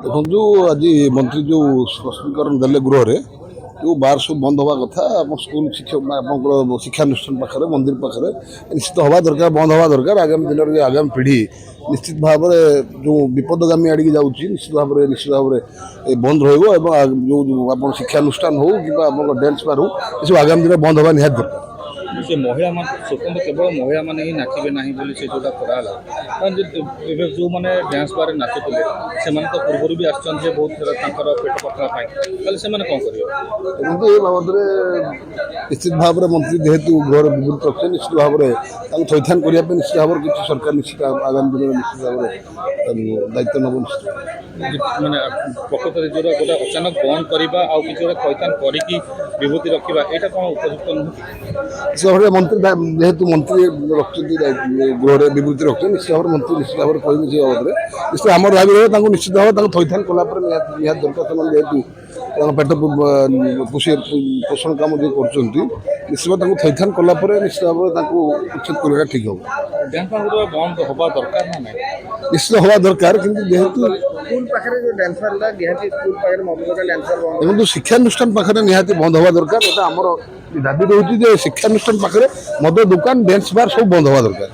ଦେଖନ୍ତୁ ଆଜି ମନ୍ତ୍ରୀ ଯେଉଁ ସ୍ପଷ୍ଟୀକରଣ ଦେଲେ ଗୃହରେ ଯେଉଁ ବାର୍ ସବୁ ବନ୍ଦ ହେବା କଥା ଆମ ସ୍କୁଲ ଆପଣଙ୍କର ଶିକ୍ଷାନୁଷ୍ଠାନ ପାଖରେ ମନ୍ଦିର ପାଖରେ ନିଶ୍ଚିତ ହେବା ଦରକାର, ବନ୍ଦ ହେବା ଦରକାର। ଆଗାମୀ ଦିନରେ ଆଗାମୀ ପିଢ଼ି ନିଶ୍ଚିତ ଭାବରେ ଯେଉଁ ବିପଦଗାମୀ ଆଡ଼ିକି ଯାଉଛି ନିଶ୍ଚିତ ଭାବରେ ବନ୍ଦ ରହିବ ଏବଂ ଯେଉଁ ଆପଣ ଶିକ୍ଷାନୁଷ୍ଠାନ ହେଉ କିମ୍ବା ଆପଣଙ୍କ ଡ୍ୟାନ୍ସ ବାର୍ ହେଉ ଏସବୁ ଆଗାମୀ ଦିନରେ ବନ୍ଦ ହେବା ନିହାତି ଦରକାର। ସେ ମହିଳାମାନେ ସ୍ୱତନ୍ତ୍ର କେବଳ ମହିଳାମାନେ ହିଁ ନାଚିବେ ନାହିଁ ବୋଲି ସେ ଯେଉଁଟା କରାହେଲା, କାରଣ ଏବେ ଯେଉଁମାନେ ଡ୍ୟାନ୍ସ ବାର୍ରେ ନାଚୁଥିଲେ ସେମାନେ ତ ପୂର୍ବରୁ ବି ଆସିଛନ୍ତି ଯେ ବହୁତ ଥର ତାଙ୍କର ପେଟ ପଟଣା ପାଇଁ, ତାହେଲେ ସେମାନେ କ'ଣ କରିବେ? କିନ୍ତୁ ଏ ବାବଦରେ ନିଶ୍ଚିତ ଭାବରେ ମନ୍ତ୍ରୀ ଯେହେତୁ ଗୃହରେ ବିବୃତ୍ତି ରଖିଛନ୍ତି ନିଶ୍ଚିତ ଭାବରେ ତାଙ୍କୁ ଥଇଥାନ କରିବା ପାଇଁ ନିଶ୍ଚିତ ଭାବରେ କିଛି ସରକାର ନିଶ୍ଚିତ ଆଗାମୀ ଦିନରେ ନିଶ୍ଚିତ ଭାବରେ ଦାୟିତ୍ୱ ନେବ ନିଶ୍ଚିତ। ମାନେ ପ୍ରକୃତରେ ଯେଉଁଟା ଗୋଟେ ଅଚାନକ ବନ୍ଦ କରିବା ଆଉ କିଛି ଗୋଟେ ଥଇଥାନ କରିକି ବିଭୂତି ରଖିବା ଏଇଟା କ'ଣ ଉପଯୁକ୍ତ ନୁହେଁ? ନିଶ୍ଚିତ ଭାବରେ ମନ୍ତ୍ରୀ ଯେହେତୁ ମନ୍ତ୍ରୀ ରଖିଛନ୍ତି ଗୃହରେ ବିବୃତ୍ତି ରଖିଛନ୍ତି ନିଶ୍ଚିତ ଭାବରେ ମନ୍ତ୍ରୀ ନିଶ୍ଚିତ ଭାବରେ କହିବେ ସେ ବାବଦରେ ନିଶ୍ଚିତ ଆମର ଦାବି ରହିବ ତାଙ୍କୁ ନିଶ୍ଚିତ ଭାବରେ ତାଙ୍କୁ ଥଇଥାନ କଲା ପରେ ନିହାତି ଦରକାର। ସେମାନେ ଯେହେତୁ ତାଙ୍କ ପେଟ ପୋଷଣ କାମ ଯେଉଁ କରୁଛନ୍ତି ନିଶ୍ଚିତ ତାଙ୍କୁ ଥଇଥାନ କଲା ପରେ ନିଶ୍ଚିତ ଭାବରେ ତାଙ୍କୁ ଉଚ୍ଛେଦ କରିବାଟା ଠିକ୍ ହେବ। ଡ୍ୟାନ୍ସ ବାର୍ ବନ୍ଦ ହେବା ଦରକାର ନା ନାହିଁ? ନିଶ୍ଚିତ ହେବା ଦରକାର, କିନ୍ତୁ ଯେହେତୁ ସ୍କୁଲ ପାଖରେ ଯେଉଁ ଡ୍ୟାନ୍ସର ହେଲା ନିହାତି ସ୍କୁଲ ପାଖରେ ମଦ ଦୋକାନ ଡ୍ୟାନ୍ସର ବନ୍ଦ ଦେଖନ୍ତୁ ଶିକ୍ଷାନୁଷ୍ଠାନ ପାଖରେ ନିହାତି ବନ୍ଦ ହେବା ଦରକାର। ଏଇଟା ଆମର ଦାବି ରହୁଛି ଯେ ଶିକ୍ଷାନୁଷ୍ଠାନ ପାଖରେ ମଦ ଦୋକାନ ଡ୍ୟାନ୍ସ ବାର୍ ସବୁ ବନ୍ଦ ହେବା ଦରକାର।